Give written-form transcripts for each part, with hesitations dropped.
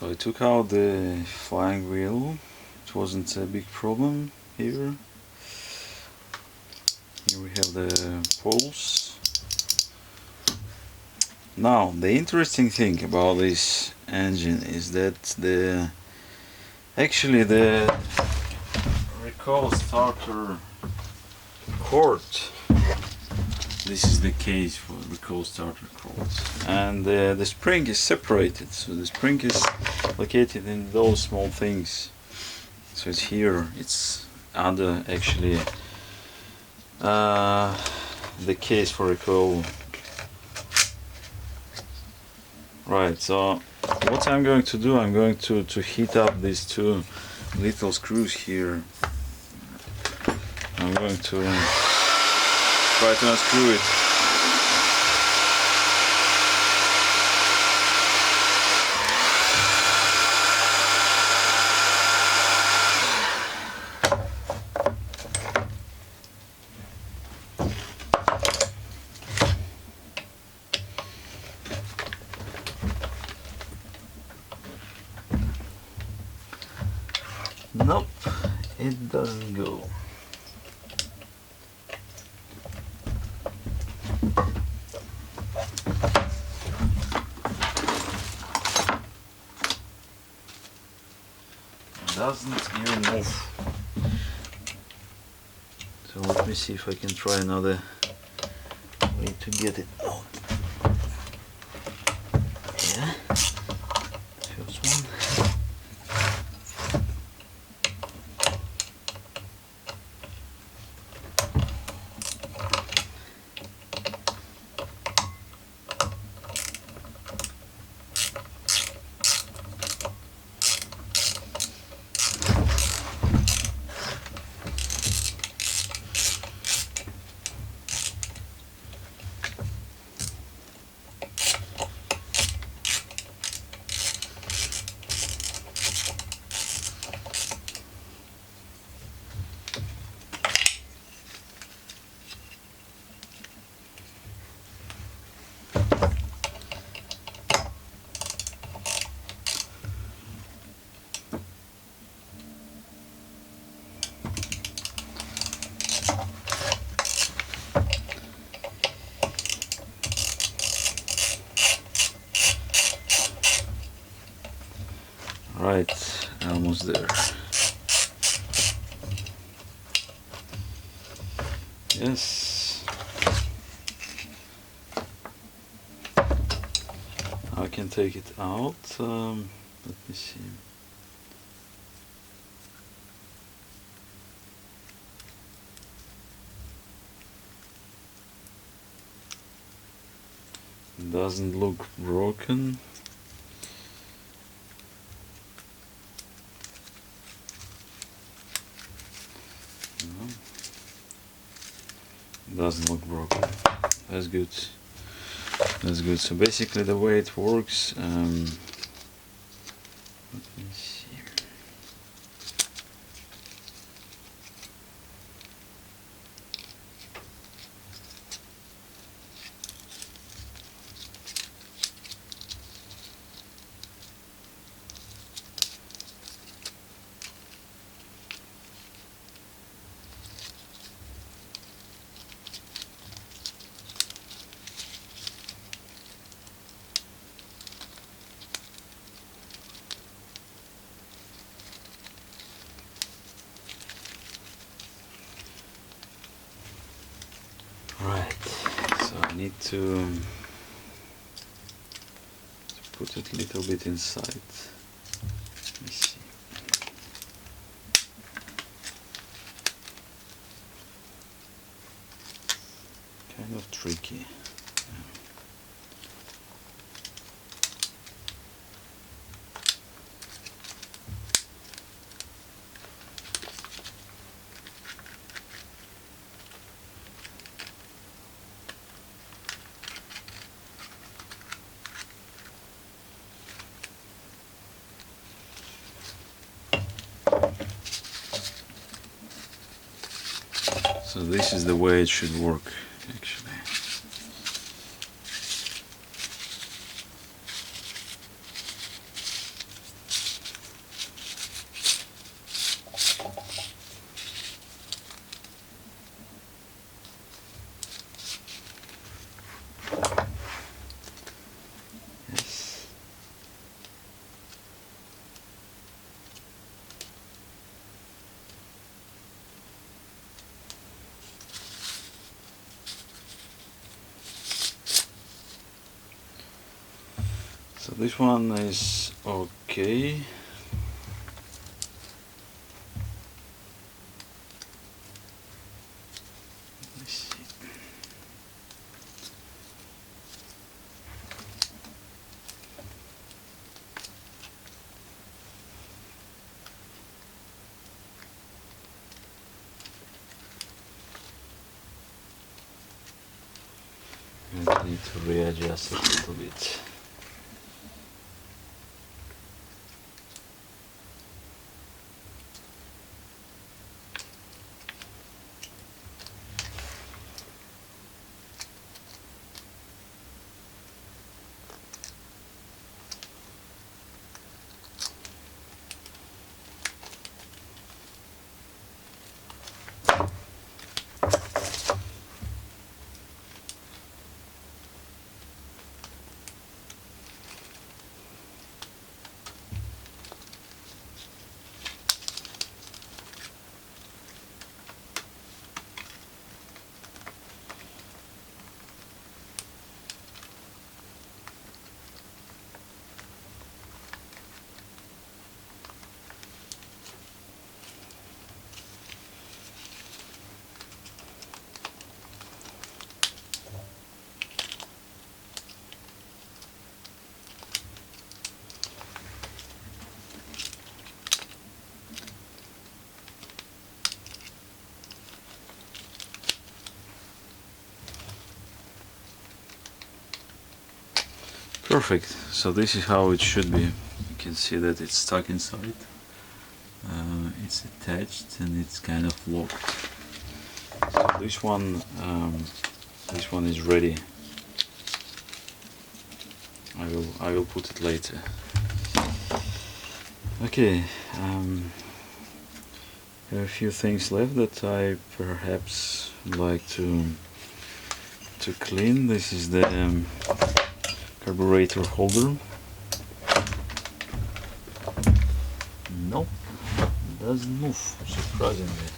So I took out the flying wheel. It wasn't a big problem here. Here we have the poles. Now the interesting thing about this engine is that actually the Recoil starter cord, this is the case for Recoil starter cords, and the spring is separated, so the spring is located in those small things. So it's here, it's under actually the case for Recoil. Right, so what I'm going to do, I'm going to heat up these two little screws here. I'm going to try to unscrew it. Nope, it doesn't go. It doesn't even move. So let me see if I can try another way to get it out. Yeah, first one. Right, almost there. Yes. I can take it out. Let me see. Doesn't look broken. Doesn't look broken. That's good. That's good. So basically the way it works, let me see. Right, so I need to put it a little bit inside. Let me see. Kind of tricky. So this is the way it should work, actually. So this one is okay. Let's see. I need to readjust it a little bit. Perfect. So this is how it should be. You can see that it's stuck inside. It's attached and it's kind of locked. So this one is ready. I will put it later. Okay. There are a few things left that I perhaps like to clean. This is the carburetor holder. Nope, it doesn't move, surprisingly.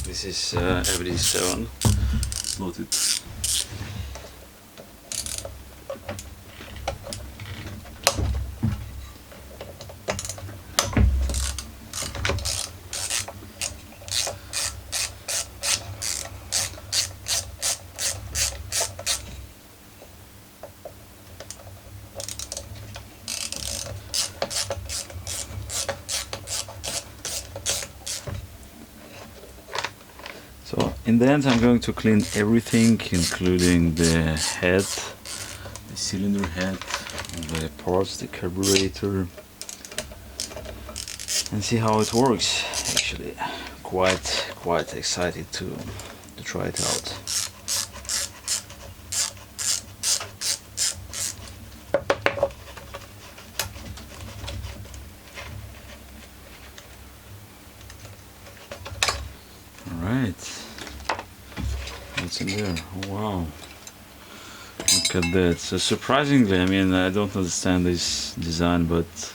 This is FD7 loaded. So in the end I'm going to clean everything, including the head, the cylinder head, the parts, the carburetor, and see how it works. Actually quite excited to try it out. Alright, what's in there? Oh, wow, look at that. So surprisingly, I mean, I don't understand this design, but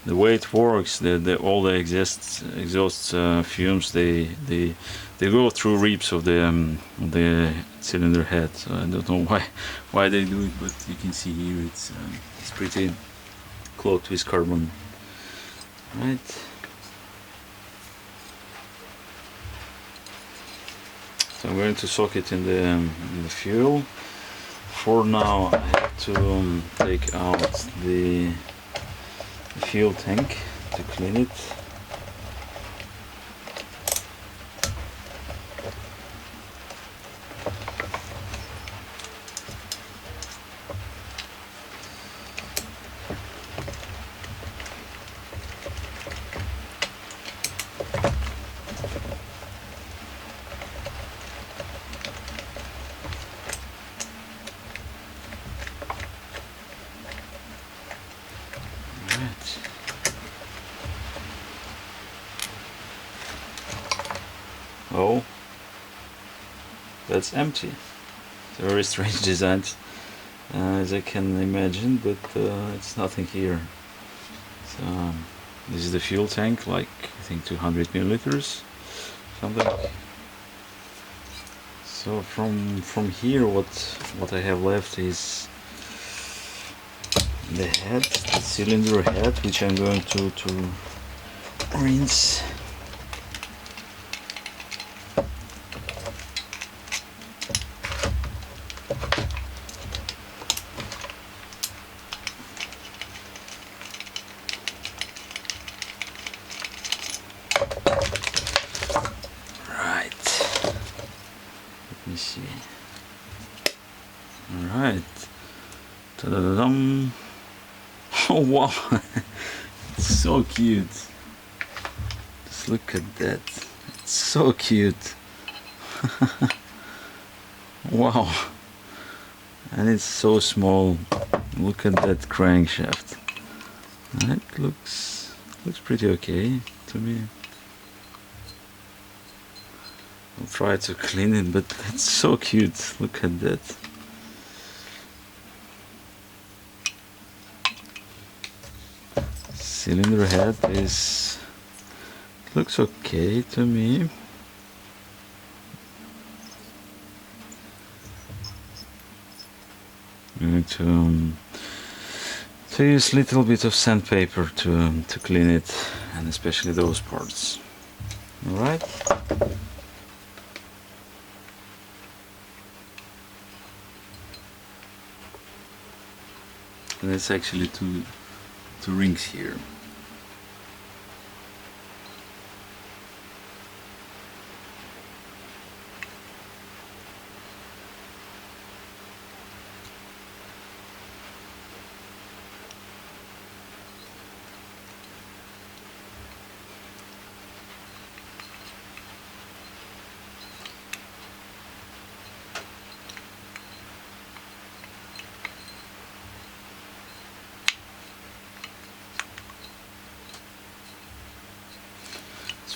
the way it works, all the exhaust fumes, they go through ribs of the cylinder head. So I don't know why they do it, but you can see here it's pretty clogged with carbon. Right. So I'm going to soak it in the fuel. For now, I have to take out the fuel tank to clean it. Oh, that's empty. It's a very strange design, as I can imagine, but it's nothing here. So This is the fuel tank, like I think 200 milliliters, something. So from here, what I have left is the head, the cylinder head, which I'm going to rinse. Let me see. Alright. Ta-da-da-dum. Oh wow. It's so cute. Just look at that. It's so cute. Wow. And it's so small. Look at that crankshaft. It looks pretty okay to me. I'll try to clean it, but it's so cute. Look at that. Cylinder head looks okay to me. I'm going to use a little bit of sandpaper to clean it, and especially those parts. All right. And it's actually two rings here.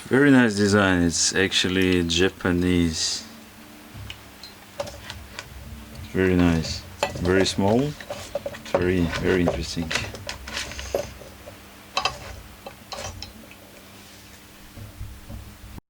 Very nice design. It's actually Japanese. Very nice. Very small. Very interesting.